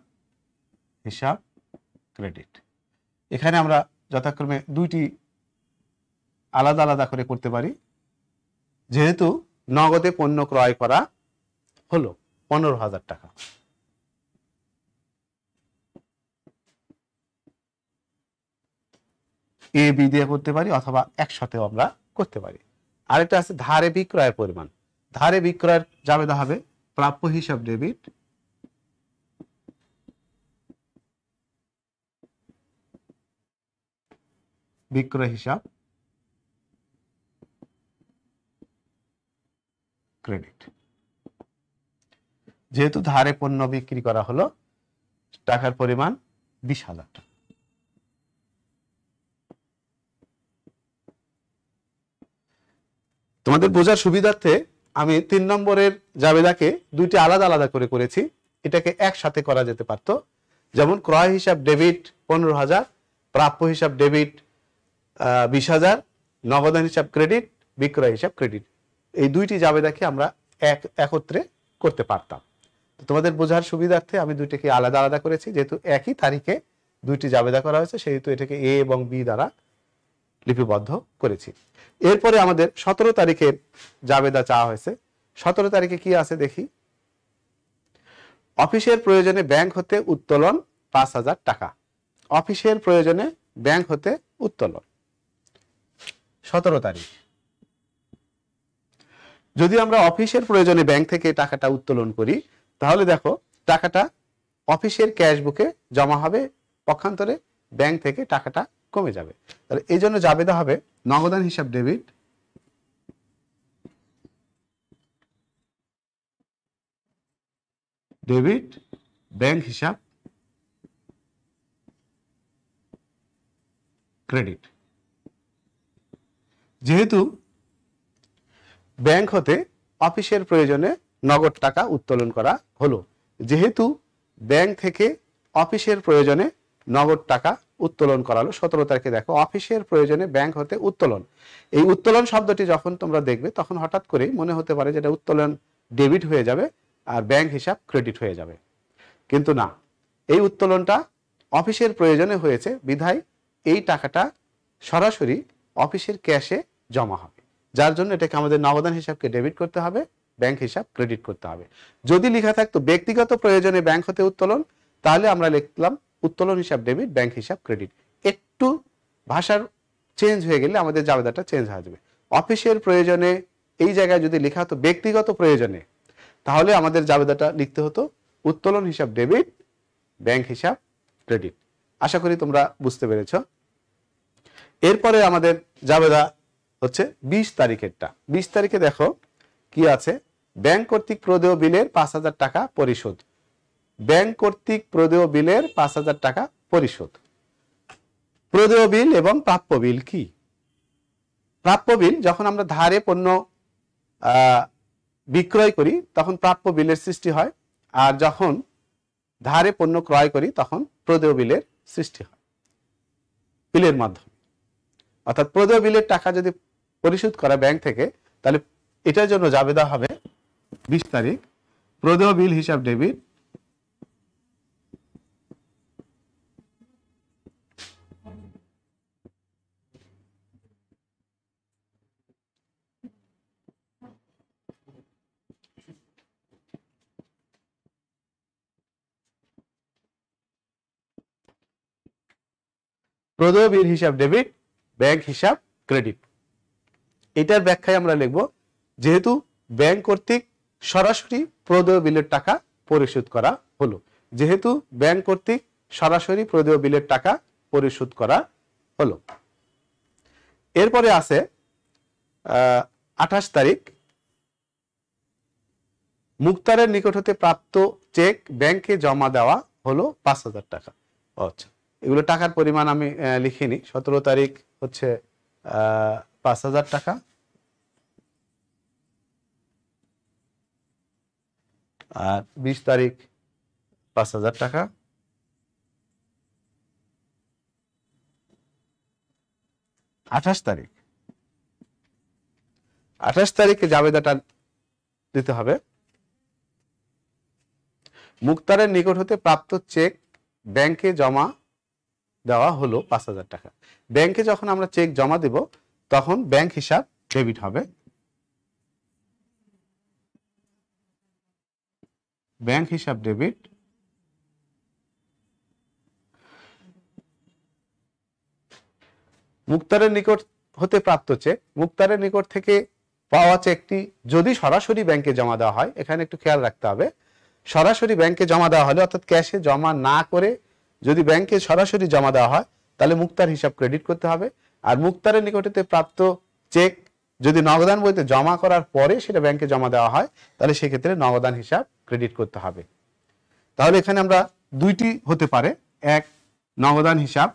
হিসাব ক্রেডিট। এখানে আমরা যথাক্রমে দুইটি আলাদা আলাদা করে করতে পারি, যেহেতু নগদে পণ্য ক্রয় করা হলো 15,000 টাকা। এ বি দিয়ে করতে পারি অথবা একসাথেও আমরা করতে পারি। আরেকটা আছে ধারে বিক্রয়ের পরিমাণ। ধারে বিক্রয়ের জাবেদা হবে প্রাপ্য হিসাব ডেবিট, বিক্রয় হিসাব ক্রেডিট। যেহেতু ধারে পণ্য বিক্রি করা হলো, টাকার পরিমাণ 20,000 টাকা। তোমাদের বোঝার সুবিধার্থে আমি 3 নম্বরের জাবেদাকে দুইটি আলাদা আলাদা করে করেছি। এটাকে একসাথে করা যেতে পারত, যেমন ক্রয় হিসাব ডেবিট 15,000, প্রাপ্য হিসাব ডেবিট 20,000, নগদান হিসাব ক্রেডিট, বিক্রয় হিসাব ক্রেডিট। এই দুইটি জাবেদাকে আমরা একত্রে করতে পারতাম। তোমাদের বোঝার সুবিধার্থে আমি দুইটাকে আলাদা আলাদা করেছি। যেহেতু একই তারিখে দুইটি জাবেদা করা হয়েছে, সেহেতু এটাকে এ এবং বি দ্বারা লিপিবদ্ধ করেছি। এরপরে আমাদের 17 তারিখের জাবেদা চাওয়া হয়েছে। 17 তারিখে কি আছে দেখি। অফিসের প্রয়োজনে ব্যাংক হতে উত্তোলন 5,000 টাকা। অফিসের প্রয়োজনে ব্যাংক হতে উত্তোলন 17 তারিখ। যদি আমরা অফিসের প্রয়োজনে ব্যাংক থেকে টাকাটা উত্তোলন করি, তাহলে দেখো টাকাটা অফিসের ক্যাশ বুকে জমা হবে, পক্ষান্তরে ব্যাংক থেকে টাকাটা কমে যাবে। তাহলে এই জন্য জাবেদা হবে নগদান হিসাব ডেবিট, ডেবিট ব্যাংক হিসাব ক্রেডিট। যেহেতু ব্যাংক হতে অফিসের প্রয়োজনে নগদ টাকা উত্তোলন করা হলো, যেহেতু ব্যাংক থেকে অফিসের প্রয়োজনে নগদ টাকা উত্তোলন করালো 17 তারিখে। দেখো অফিসের প্রয়োজনে ব্যাংক হতে উত্তোলন, এই উত্তোলন শব্দটি যখন তোমরা দেখবে তখন হঠাৎ করেই মনে হতে পারে যেটা উত্তোলন ডেবিট হয়ে যাবে আর ব্যাংক হিসাব ক্রেডিট হয়ে যাবে, কিন্তু না, এই উত্তোলনটা অফিসের প্রয়োজনে হয়েছে বিধায় এই টাকাটা সরাসরি অফিসের ক্যাশে জমা হবে, যার জন্য এটাকে আমাদের নগদান হিসাবকে ডেবিট করতে হবে, ব্যাংক হিসাব ক্রেডিট করতে হবে। যদি লেখা থাকতো ব্যক্তিগত প্রয়োজনে ব্যাংক হতে উত্তোলন, তাহলে আমরা লিখলাম উত্তোলন হিসাব ডেবিট, ব্যাংক হিসাব ক্রেডিট। একটু ভাষার চেঞ্জ হয়ে গেলে আমাদের জাবেদাটা চেঞ্জ হয়ে যাবে। অফিসের প্রয়োজনে এই জায়গায় যদি লেখা হতো ব্যক্তিগত প্রয়োজনে, তাহলে আমাদের জাবেদাটা লিখতে হতো উত্তোলন হিসাব ডেবিট, ব্যাংক হিসাব ক্রেডিট। আশা করি তোমরা বুঝতে পেরেছ। এরপরে আমাদের জাবেদা হচ্ছে 20 তারিখেরটা। 20 তারিখে দেখো কি আছে, ব্যাংক কর্তৃক প্রদেয় বিলের 5,000 টাকা পরিশোধ। ব্যাংক কর্তৃক প্রদেয় বিলের 5,000 টাকা পরিশোধ। প্রদেয় বিল এবং প্রাপ্য বিল কি? প্রাপ্য বিল যখন আমরা ধারে পণ্য বিক্রয় করি তখন প্রাপ্য বিলের সৃষ্টি হয়, আর যখন ধারে পণ্য ক্রয় করি তখন প্রদেয় বিলের সৃষ্টি হয় বিলের মাধ্যমে। অর্থাৎ প্রদেয় বিলের টাকা যদি পরিশোধ করা ব্যাংক থেকে, তাহলে এটার জন্য জাবেদা হবে 20 তারিখ প্রদেয় বিল হিসাব ডেবিট, প্রদেয় বিল হিসাব ডেবিট, ব্যাংক হিসাব ক্রেডিট। এটার ব্যাখ্যায় আমরা লিখব, যেহেতু ব্যাংক কর্তৃক সরাসরি প্রদেয় বিলের টাকা পরিশোধ করা হলো, যেহেতু ব্যাংক কর্তৃক সরাসরি প্রদেয় বিলের টাকা পরিশোধ করা হলো। এরপরে আছে 28 তারিখ, মুক্তারের নিকট হতে প্রাপ্ত চেক ব্যাংকে জমা দেওয়া হলো 5,000 টাকা। আচ্ছা, এগুলো টাকার পরিমাণ আমি লিখিনি। 17 তারিখ হচ্ছে 5,000 টাকা, আর 20 তারিখ 5,000 টাকা, 28 তারিখ, 28 তারিখে জাবেদাটা দিতে হবে, মুক্তারের নিকট হতে প্রাপ্ত চেক ব্যাংকে জমা দেওয়া হলো 5,000 টাকা। ব্যাংকে যখন আমরা চেক জমা দিব তখন ব্যাংক হিসাব ডেবিট হবে, ব্যাংক হিসাব ডেবিট। মুক্তারের নিকট হতে প্রাপ্ত চেক, মুক্তারের নিকট থেকে পাওয়া চেকটি যদি সরাসরি ব্যাংকে জমা দেওয়া হয়, এখানে একটু খেয়াল রাখতে হবে, সরাসরি ব্যাংকে জমা দেওয়া হলে অর্থাৎ ক্যাশে জমা না করে যদি ব্যাংকে সরাসরি জমা দেওয়া হয় তাহলে মুক্তার হিসাব ক্রেডিট করতে হবে। আর মুক্তারের নিকট হতে প্রাপ্ত চেক যদি নগদান বইতে জমা করার পরে সেটা ব্যাংকে জমা দেওয়া হয় তাহলে সেক্ষেত্রে নগদান হিসাব ক্রেডিট করতে হবে। তাহলে এখানে আমরা দুইটি হতে পারে, এক নগদান হিসাব,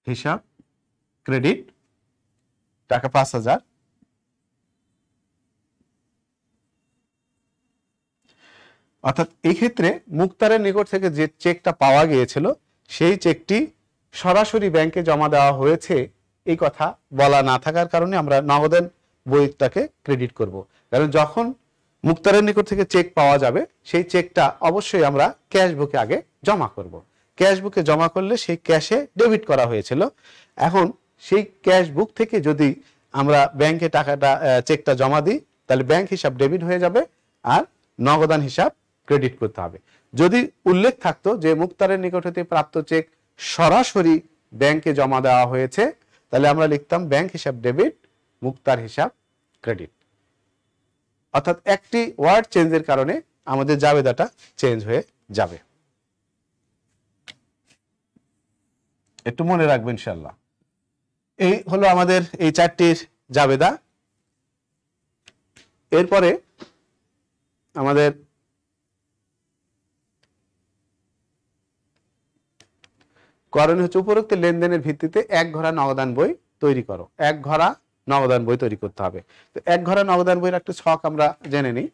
হিসাব ক্রেডিট টাকা 5,000, অর্থাৎ এই ক্ষেত্রে মুক্তারের নিকট থেকে যে চেকটা পাওয়া গিয়েছিল সেই চেকটি সরাসরি ব্যাংকে জমা দেওয়া হয়েছে এই কথা বলা না থাকার কারণে আমরা নগদান বইটাকে ক্রেডিট করব। কারণ যখন মুক্তারের নিকট থেকে চেক পাওয়া যাবে সেই চেকটা অবশ্যই আমরা ক্যাশ বুকে আগে জমা করব। ক্যাশ বুকে জমা করলে সেই ক্যাশে ডেবিট করা হয়েছিল, এখন সেই ক্যাশ বুক থেকে যদি আমরা ব্যাংকে টাকাটা চেকটা জমা দিই তাহলে ব্যাংক হিসাব ডেবিট হয়ে যাবে আর নগদান হিসাব ক্রেডিট করতে হবে। যদি উল্লেখ থাকতো যে মুক্তারের নিকট হতে প্রাপ্ত চেক সরাসরি ব্যাংকে জমা দেওয়া হয়েছে তাহলে আমরা লিখতাম ব্যাংক হিসাব ডেবিট, মুক্তার হিসাব ক্রেডিট। অর্থাৎ একটি ওয়ার্ড চেঞ্জের কারণে আমাদের জাবেদাটা চেঞ্জ হয়ে যাবে, একটু মনে রাখবেন ইনশাআল্লাহ। এই হলো আমাদের এই 4টির জাবেদা। এরপরে আমাদের করণীয় হচ্ছে উপরোক্ত লেনদেনের ভিত্তিতে এক ঘরা নগদান বই তৈরি করো। এক ঘরা নগদান বই তৈরি করতে হবে। তো এক ঘরা নগদান বইয়ের একটা ছক আমরা জেনে নিই।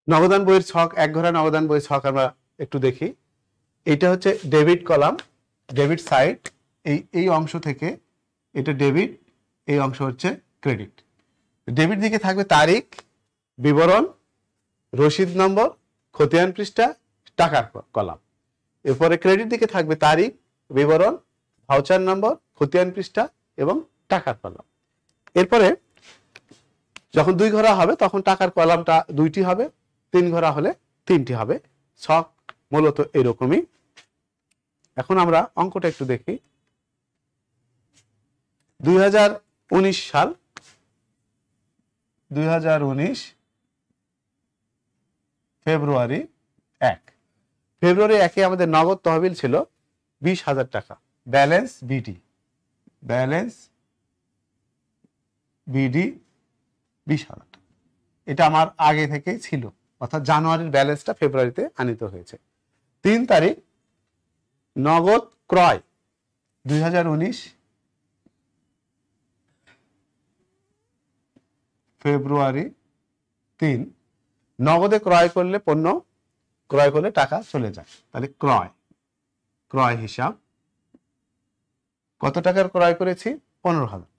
নগদান বইয়ের ছক, এক ঘরা নগদান বইয়ের ছক আমরা একটু দেখি। এটা হচ্ছে ডেবিট কলাম, ডেবিট সাইড, এই অংশ থেকে এটা ডেবিট, এই অংশ হচ্ছে ক্রেডিট। ডেবিট দিকে থাকবে তারিখ, বিবরণ, রসিদ নম্বর, খতিয়ান পৃষ্ঠা, টাকার কলাম। এরপরে ক্রেডিট দিকে থাকবে তারিখ, বিবরণ, ভাউচার নম্বর, খতিয়ান পৃষ্ঠা এবং টাকার কলাম। এরপরে যখন 2 ঘরা হবে তখন টাকার কলামটা 2টি হবে, 3 ঘরা হলে 3টি হবে। ছক মূলত এরকমই। এখন আমরা অঙ্কটা একটু দেখি। 2019 সাল, 2019 ফেব্রুয়ারি 1, ফেব্রুয়ারি 1-এ আমাদের নগদ তহবিল ছিল 20,000 টাকা। ব্যালেন্স বিডি, ব্যালেন্স বিডি 20,000 টাকা। এটা আমার আগে থেকেই ছিল, অর্থাৎ জানুয়ারির ব্যালেন্সটা ফেব্রুয়ারিতে আনিত হয়েছে। 3 তারিখ নগদ ক্রয়, 2019 ফেব্রুয়ারি 3, নগদে ক্রয় করলে পণ্য, ক্রয় করলে টাকা চলে যায়, তাহলে ক্রয়, ক্রয় হিসাব কত টাকার ক্রয় করেছি? 15,000,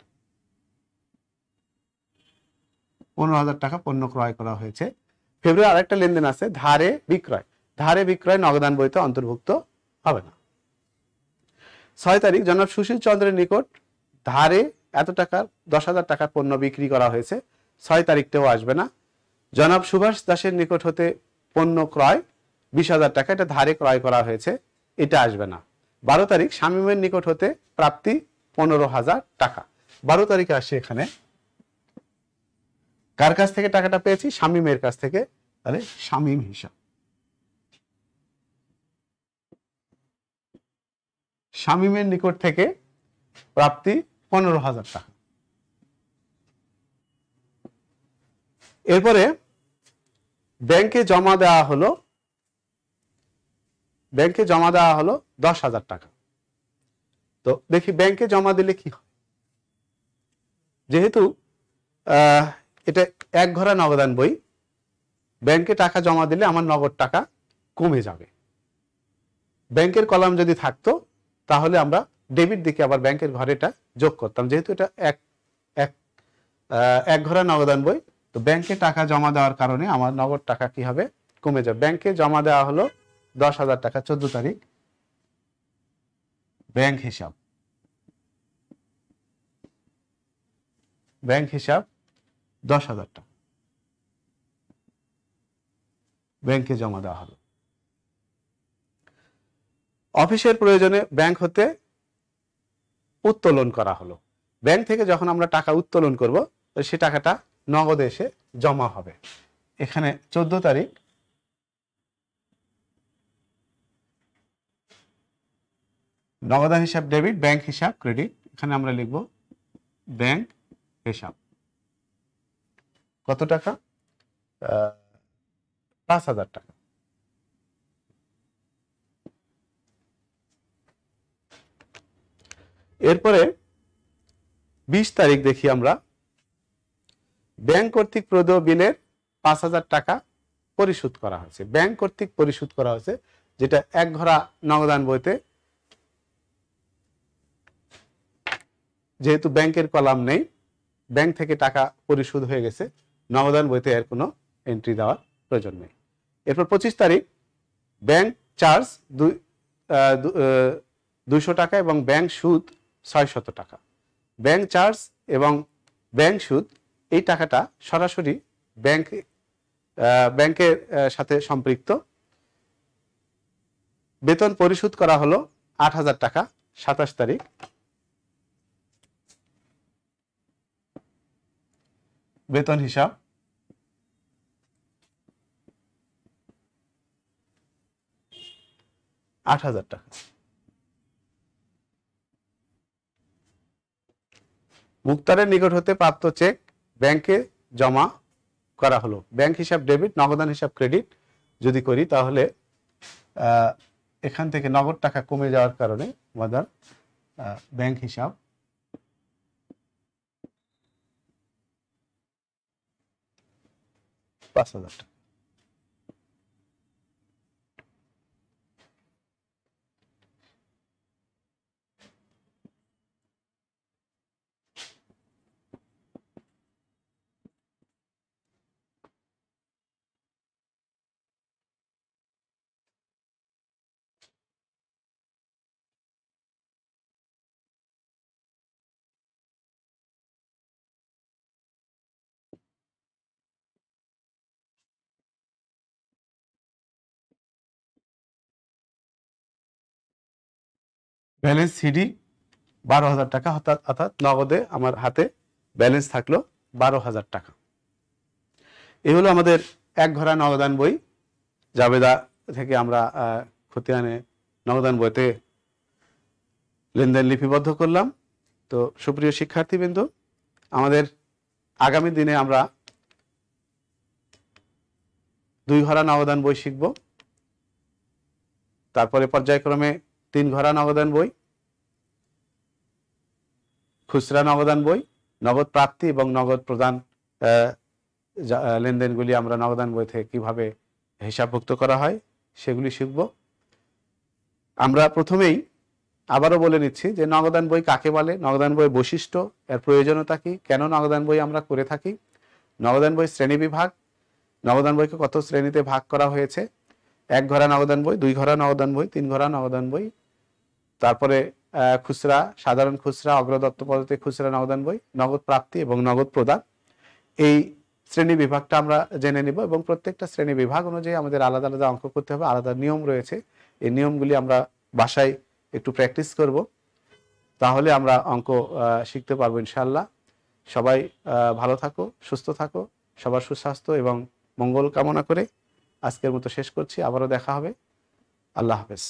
15,000 টাকা পণ্য ক্রয় করা হয়েছে। ফেব্রুয়ারি আরেকটা লেনদেন আছে, ধারে বিক্রয়। ধারে বিক্রয় নগদান বইতে অন্তর্ভুক্ত হবে না। 6 তারিখ জনাব সুশীল চন্দ্রের নিকট ধারে এত টাকার 10,000 টাকার পণ্য বিক্রি করা হয়েছে, 6 তারিখটাও আসবে না। জনাব সুভাষ দাসের নিকট হতে পণ্য ক্রয় 20,000 টাকা, এটা ধারে ক্রয় করা হয়েছে, এটা আসবে না। 12 তারিখ শামীমের নিকট হতে প্রাপ্তি 15,000 টাকা। 12 তারিখে আসে এখানে কার কাছ থেকে টাকাটা পেয়েছি? শামীমের কাছ থেকে, তাহলে শামীম হিসাব, শামীমের নিকট থেকে প্রাপ্তি 15,000 টাকা। এরপরে ব্যাংকে জমা দেওয়া হলো, ব্যাংকে জমা দেওয়া হলো 10,000 টাকা। তো দেখি ব্যাংকে জমা দিলে কি হয়। যেহেতু এটা এক ঘরা নগদান বই, ব্যাংকে টাকা জমা দিলে আমার নগদ টাকা কমে যাবে। ব্যাংকের কলাম যদি থাকতো তাহলে আমরা ডেবিট দিকে আবার ব্যাংকের ঘরেটা যোগ করতাম। যেহেতু এটা এক ঘরা নগদান বই, তো ব্যাংকে টাকা জমা দেওয়ার কারণে আমার নগদ টাকা কি হবে? কমে যাবে। ব্যাংকে জমা দেওয়া হলো 10,000 টাকা 14 তারিখ। ব্যাংক হিসাব, ব্যাংক হিসাব 10,000 টাকা ব্যাংকে জমা দেওয়া হলো। অফিসের প্রয়োজনে ব্যাংক হতে উত্তোলন করা হলো। ব্যাংক থেকে যখন আমরা টাকা উত্তোলন করব, সে টাকাটা নগদে এসে জমা হবে। এখানে 14 তারিখ নগদান হিসাব ডেবিট, ব্যাংক হিসাব ক্রেডিট। এখানে আমরা লিখব ব্যাংক হিসাব কত টাকা? 5,000 টাকা। এরপরে 20 তারিখ দেখি আমরা, ব্যাংক কর্তৃক প্রদেয় বিলের 5,000 টাকা পরিশোধ করা হয়েছে। ব্যাংক কর্তৃক পরিশোধ করা হয়েছে, যেটা এক ঘরা নগদান বইতে যেহেতু ব্যাংকের কলাম নেই, ব্যাংক থেকে টাকা পরিশোধ হয়ে গেছে, নগদান বইতে এর কোনো এন্ট্রি দেওয়ার প্রয়োজন নেই। এরপর 25 তারিখ ব্যাংক চার্জ 200 টাকা এবং ব্যাংক সুদ 600 টাকা। ব্যাংক চার্জ এবং ব্যাংক সুদ এই টাকাটা সরাসরি ব্যাংকের সাথে সম্পৃক্ত। বেতন পরিশোধ করা হলো 8,000 টাকা 27 তারিখ। বেতন হিসাব 8,000 টাকা। মুক্তারের নিকট হতে প্রাপ্ত চেক ব্যাংকে জমা করা হলো। ব্যাংক হিসাব ডেবিট, নগদান হিসাব ক্রেডিট যদি করি তাহলে এখান থেকে নগদ টাকা কমে যাওয়ার কারণে আমাদের ব্যাংক হিসাব 5,000 টাকা। ব্যালেন্স সিডি 12,000 টাকা, অর্থাৎ নগদে আমার হাতে ব্যালেন্স থাকলো 12,000 টাকা। এই হলো আমাদের এক ঘরা নগদান বই। জাবেদা থেকে আমরা খতিয়ানে নগদান বইতে লেনদেন লিপিবদ্ধ করলাম। তো সুপ্রিয় শিক্ষার্থীবৃন্দ, আমাদের আগামী দিনে আমরা 2 ঘরা নগদান বই শিখব, তারপরে পর্যায়ক্রমে 3 ঘরা নগদান বই, খুচরা নগদান বই, নগদ প্রাপ্তি এবং নগদ প্রদান লেনদেনগুলি আমরা নগদান বই থেকে কিভাবে হিসাবভুক্ত করা হয় সেগুলি শিখব। আমরা প্রথমেই আবারও বলে নিচ্ছি যে নগদান বই কাকে বলে, নগদান বই বৈশিষ্ট্য, এর প্রয়োজনীয়তা কি, কেন নগদান বই আমরা করে থাকি, নগদান বই শ্রেণী বিভাগ, নগদান বইকে কত শ্রেণীতে ভাগ করা হয়েছে, 1 ঘরা নগদান বই, 2 ঘরা নগদান বই, 3 ঘরা নগদান বই, তারপরে খুচরা, সাধারণ খুচরা, অগ্রদত্ত পদ্ধতি খুচরা নগদান বই, নগদ প্রাপ্তি এবং নগদ প্রদান, এই শ্রেণী বিভাগটা আমরা জেনে নিব। এবং প্রত্যেকটা শ্রেণী বিভাগ অনুযায়ী আমাদের আলাদা আলাদা অঙ্ক করতে হবে, আলাদা নিয়ম রয়েছে। এই নিয়মগুলি আমরা বাসায় একটু প্র্যাকটিস করব, তাহলে আমরা অঙ্ক শিখতে পারবো ইনশাআল্লাহ। সবাই ভালো থাকো, সুস্থ থাকো, সবার সুস্বাস্থ্য এবং মঙ্গল কামনা করে আজকের মতো শেষ করছি। আবারও দেখা হবে। আল্লাহ হাফেজ।